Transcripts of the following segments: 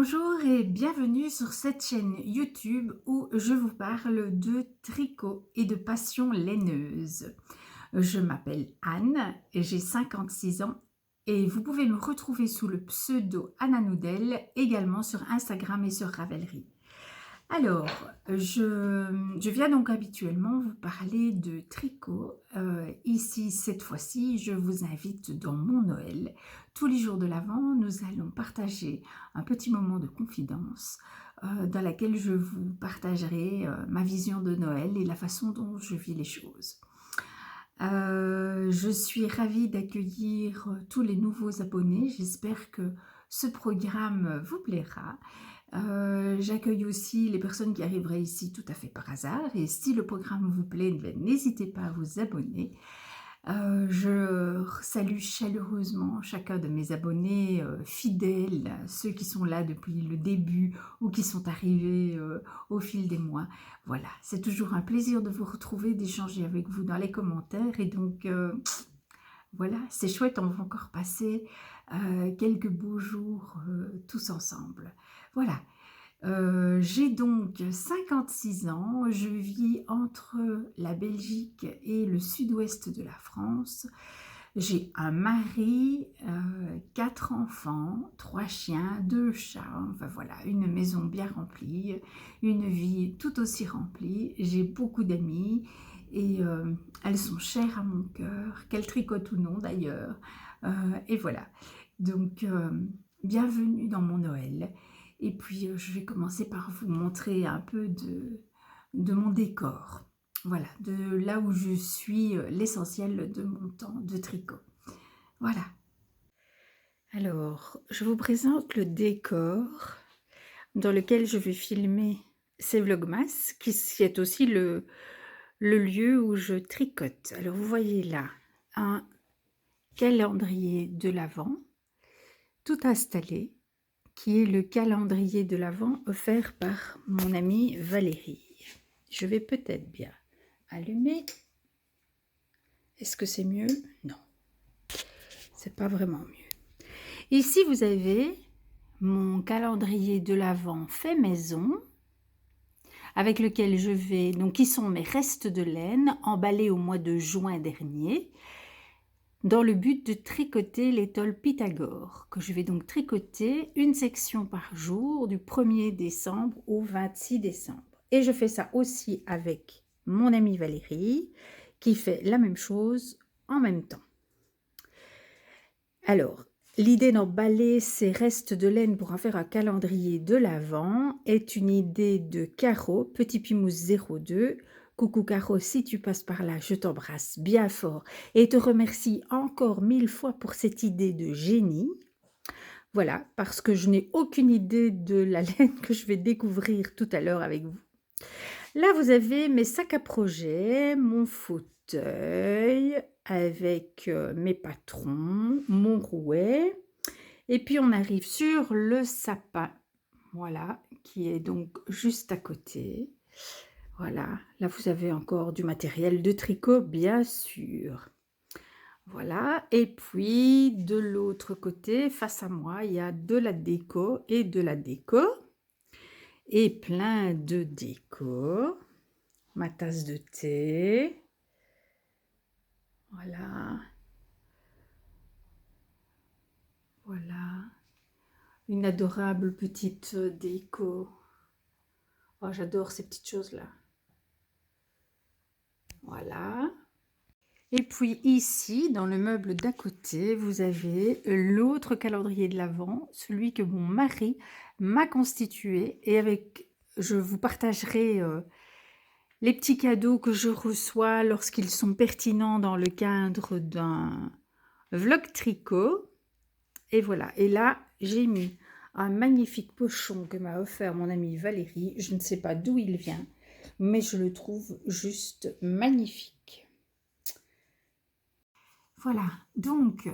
Bonjour et bienvenue sur cette chaîne YouTube où je vous parle de tricot et de passion laineuse. Je m'appelle Anne et j'ai 56 ans et vous pouvez me retrouver sous le pseudo Anna Noudel, également sur Instagram et sur Ravelry. Alors, je viens donc habituellement vous parler de tricot. Ici, cette fois-ci, je vous invite dans mon Noël. Tous les jours de l'Avent, nous allons partager un petit moment de confidence dans laquelle je vous partagerai ma vision de Noël et la façon dont je vis les choses. Je suis ravie d'accueillir tous les nouveaux abonnés. J'espère que ce programme vous plaira. J'accueille aussi les personnes qui arriveraient ici tout à fait par hasard. Et si le programme vous plaît, n'hésitez pas à vous abonner. Je salue chaleureusement chacun de mes abonnés fidèles, ceux qui sont là depuis le début ou qui sont arrivés au fil des mois. Voilà, c'est toujours un plaisir de vous retrouver, d'échanger avec vous dans les commentaires. Et donc, voilà, c'est chouette, on va encore passer quelques beaux jours tous ensemble. Voilà. J'ai donc 56 ans, je vis entre la Belgique et le sud-ouest de la France. J'ai un mari, 4 enfants, 3 chiens, 2 chats, enfin voilà, une maison bien remplie, une vie tout aussi remplie. J'ai beaucoup d'amis et elles sont chères à mon cœur, qu'elles tricotent ou non d'ailleurs. Et voilà, donc bienvenue dans mon Noël. Et puis, je vais commencer par vous montrer un peu de mon décor. Voilà, de là où je suis, l'essentiel de mon temps de tricot. Voilà. Alors, je vous présente le décor dans lequel je vais filmer ces vlogmas, qui est aussi le lieu où je tricote. Alors, vous voyez là un calendrier de l'Avent, tout installé, qui est le calendrier de l'Avent offert par mon amie Valérie. Je vais peut-être bien allumer. Est-ce que c'est mieux? Non, c'est pas vraiment mieux. Ici, vous avez mon calendrier de l'Avent fait maison, avec lequel je vais, donc qui sont mes restes de laine emballés au mois de juin dernier, dans le but de tricoter l'étole Pythagore, que je vais donc tricoter une section par jour du 1er décembre au 26 décembre. Et je fais ça aussi avec mon amie Valérie, qui fait la même chose en même temps. Alors, l'idée d'emballer ces restes de laine pour en faire un calendrier de l'Avent est une idée de Caro, Petit Pimousse 02. Coucou Caro, si tu passes par là, je t'embrasse bien fort et te remercie encore 1000 fois pour cette idée de génie. Voilà, parce que je n'ai aucune idée de la laine que je vais découvrir tout à l'heure avec vous. Là, vous avez mes sacs à projet, mon fauteuil avec mes patrons, mon rouet. Et puis, on arrive sur le sapin, voilà, qui est donc juste à côté. Voilà, là, vous avez encore du matériel de tricot, bien sûr. Voilà, et puis, de l'autre côté, face à moi, il y a de la déco et de la déco. Et plein de déco. Ma tasse de thé. Voilà. Voilà. Une adorable petite déco. Oh, j'adore ces petites choses-là. Voilà. Et puis ici, dans le meuble d'à côté, vous avez l'autre calendrier de l'Avent, celui que mon mari m'a constitué. Et avec, je vous partagerai les petits cadeaux que je reçois lorsqu'ils sont pertinents dans le cadre d'un vlog tricot. Et voilà, et là, j'ai mis un magnifique pochon que m'a offert mon amie Valérie. Je ne sais pas d'où il vient, mais je le trouve juste magnifique. Voilà, donc,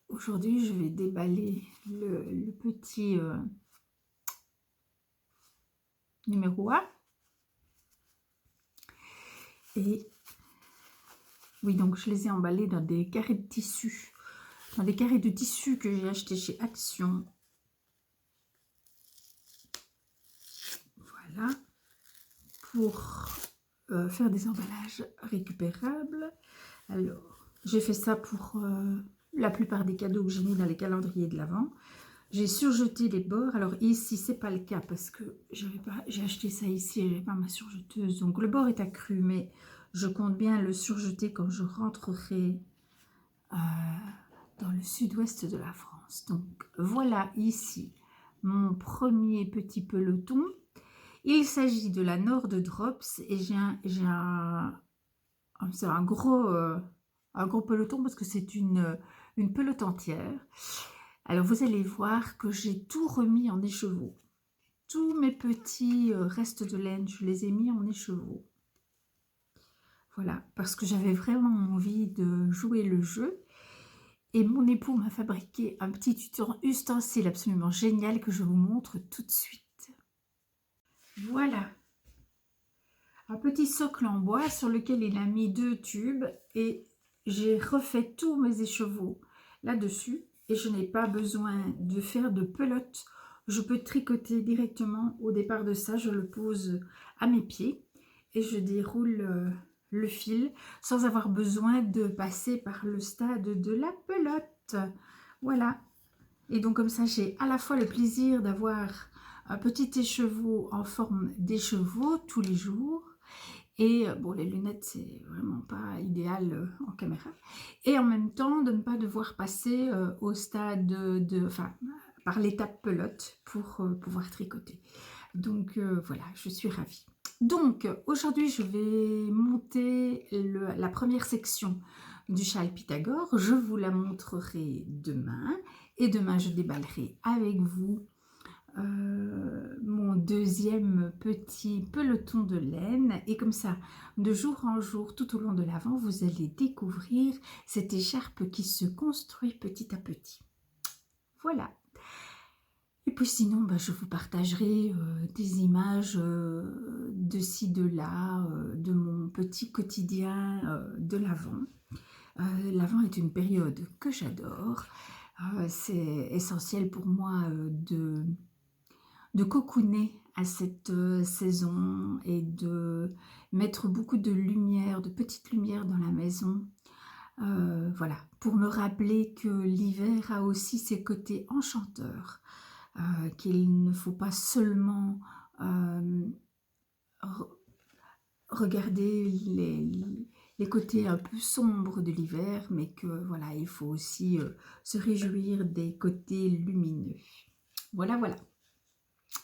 aujourd'hui, je vais déballer le petit numéro 1. Et oui, donc je les ai emballés dans des carrés de tissu. Dans des carrés de tissu que j'ai acheté chez Action. voilà, pour faire des emballages récupérables. Alors, j'ai fait ça pour la plupart des cadeaux que j'ai mis dans les calendriers de l'Avent. J'ai surjeté les bords. Alors ici, c'est pas le cas parce que j'ai acheté ça ici et j'avais pas ma surjeteuse. Donc le bord est accru, mais je compte bien le surjeter quand je rentrerai dans le sud-ouest de la France. Donc voilà ici mon premier petit peloton. Il s'agit de la Nord Drops et c'est un gros peloton parce que c'est une pelote entière. Alors vous allez voir que j'ai tout remis en écheveau. Tous mes petits restes de laine, je les ai mis en écheveau. Voilà, parce que j'avais vraiment envie de jouer le jeu. Et mon époux m'a fabriqué un petit ustensile absolument génial que je vous montre tout de suite. Voilà. Un petit socle en bois sur lequel il a mis 2 tubes et j'ai refait tous mes écheveaux là-dessus et je n'ai pas besoin de faire de pelote. Je peux tricoter directement au départ de ça, je le pose à mes pieds et je déroule le fil sans avoir besoin de passer par le stade de la pelote. Voilà. Et donc comme ça, j'ai à la fois le plaisir d'avoir un petit écheveau en forme d'écheveau tous les jours. Et bon, les lunettes, c'est vraiment pas idéal en caméra. Et en même temps, de ne pas devoir passer au stade enfin, par l'étape pelote pour pouvoir tricoter. Donc voilà, je suis ravie. Donc aujourd'hui, je vais monter la première section du châle Pythagore. Je vous la montrerai demain. Et demain, je déballerai avec vous mon deuxième petit peloton de laine et comme ça de jour en jour tout au long de l'Avent vous allez découvrir cette écharpe qui se construit petit à petit. Voilà. Et puis sinon je vous partagerai des images de ci de là de mon petit quotidien de l'Avent. L'Avent est une période que j'adore. C'est essentiel pour moi de cocooner à cette saison et de mettre beaucoup de lumière, de petites lumières dans la maison. Voilà, pour me rappeler que l'hiver a aussi ses côtés enchanteurs, qu'il ne faut pas seulement regarder les côtés un peu sombres de l'hiver, mais que voilà, il faut aussi se réjouir des côtés lumineux. Voilà, voilà.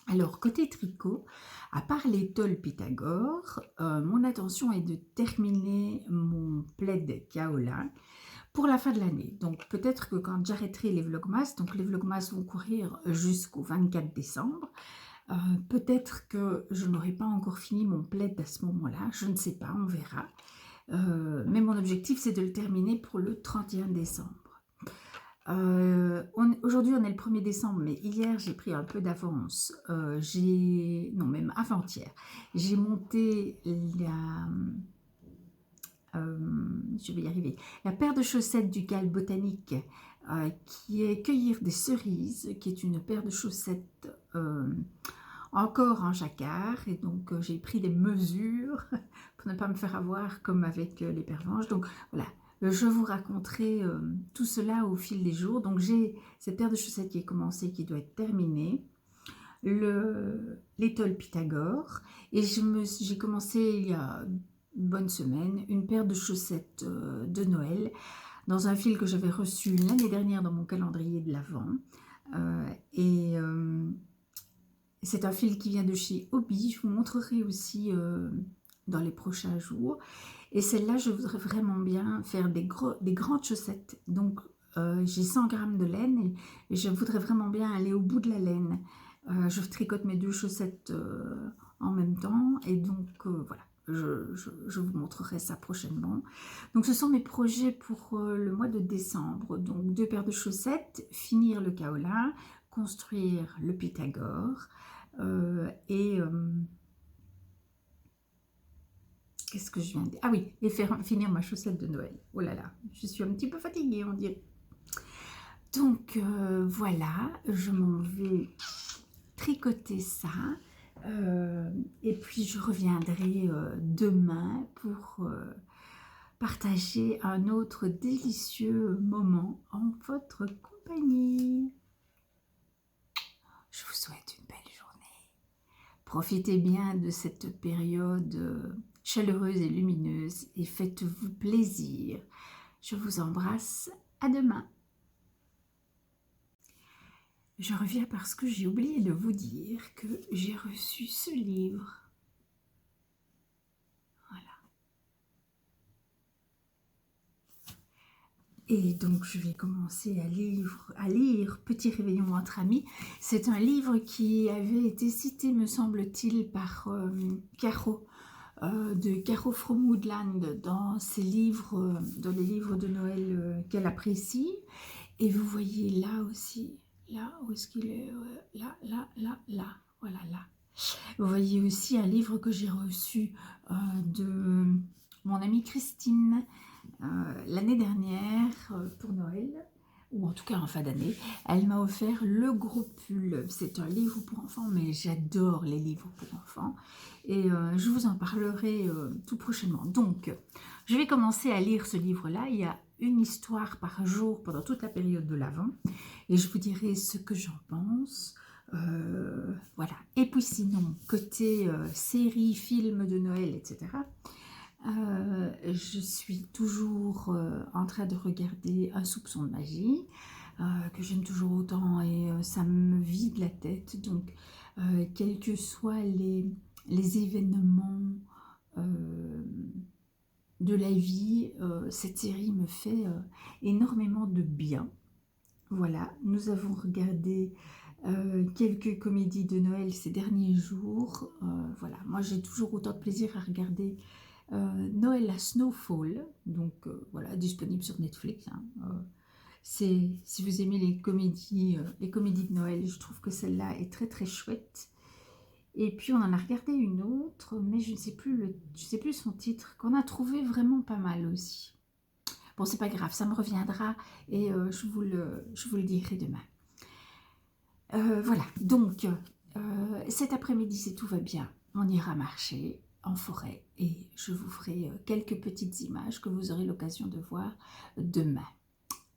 Alors, côté tricot, à part les tôles Pythagore, mon intention est de terminer mon plaid kaolin pour la fin de l'année. Donc, peut-être que quand j'arrêterai les vlogmas, donc les vlogmas vont courir jusqu'au 24 décembre, peut-être que je n'aurai pas encore fini mon plaid à ce moment-là, je ne sais pas, on verra. Mais mon objectif, c'est de le terminer pour le 31 décembre. Aujourd'hui on est le 1er décembre, mais hier j'ai pris un peu d'avance, non même avant-hier, j'ai monté je vais y arriver, la paire de chaussettes du Cal Botanique qui est Cueillir des cerises, qui est une paire de chaussettes encore en jacquard, et donc j'ai pris des mesures pour ne pas me faire avoir comme avec les pervenches, donc voilà. Je vous raconterai tout cela au fil des jours. Donc j'ai cette paire de chaussettes qui est commencée, qui doit être terminée, l'étole Pythagore, et j'ai commencé il y a une bonne semaine une paire de chaussettes de Noël dans un fil que j'avais reçu l'année dernière dans mon calendrier de l'Avent. C'est un fil qui vient de chez Hobby. Je vous montrerai aussi dans les prochains jours. Et celle-là, je voudrais vraiment bien faire des grandes chaussettes. Donc, j'ai 100 grammes de laine et je voudrais vraiment bien aller au bout de la laine. Je tricote mes 2 chaussettes en même temps. Et donc, voilà, je vous montrerai ça prochainement. Donc, ce sont mes projets pour le mois de décembre. Donc, 2 paires de chaussettes, finir le kaolin, construire le Pythagore qu'est-ce que je viens de dire? Ah oui, et finir ma chaussette de Noël. Oh là là, je suis un petit peu fatiguée, on dirait. Donc voilà, je m'en vais tricoter ça. Et puis je reviendrai demain pour partager un autre délicieux moment en votre compagnie. Je vous souhaite une belle journée. Profitez bien de cette période chaleureuse et lumineuse et faites-vous plaisir. Je vous embrasse. À demain. Je reviens parce que j'ai oublié de vous dire que j'ai reçu ce livre. Voilà. Et donc je vais commencer à lire Petit réveillon entre amis. C'est un livre qui avait été cité, me semble-t-il, par Caro, de Caro From Woodland dans ses livres, dans les livres de Noël qu'elle apprécie. Et vous voyez là aussi, là, où est-ce qu'il est? Là, voilà, là. Vous voyez aussi un livre que j'ai reçu de mon amie Christine l'année dernière pour Noël, ou en tout cas en fin d'année. Elle m'a offert Le Gros Pull. C'est un livre pour enfants, mais j'adore les livres pour enfants. Et je vous en parlerai tout prochainement. Donc, je vais commencer à lire ce livre-là. Il y a une histoire par jour pendant toute la période de l'Avent. Et je vous dirai ce que j'en pense. Voilà. Et puis sinon, côté séries, films de Noël, etc., je suis toujours en train de regarder Un soupçon de magie, que j'aime toujours autant et ça me vide la tête. Donc, quels que soient les événements de la vie, cette série me fait énormément de bien. Voilà, nous avons regardé quelques comédies de Noël ces derniers jours. Voilà, moi j'ai toujours autant de plaisir à regarder Noël à Snowfall, donc voilà, disponible sur Netflix. Hein. Si vous aimez les comédies de Noël, je trouve que celle-là est très très chouette. Et puis on en a regardé une autre, mais je ne sais plus, je sais plus son titre, qu'on a trouvé vraiment pas mal aussi. Bon, c'est pas grave, ça me reviendra et je vous le dirai demain. Voilà, donc cet après-midi, si tout va bien, on ira marcher en forêt et je vous ferai quelques petites images que vous aurez l'occasion de voir demain.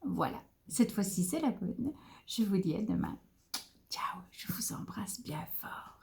Voilà, cette fois-ci, c'est la bonne. Je vous dis à demain. Ciao, je vous embrasse bien fort.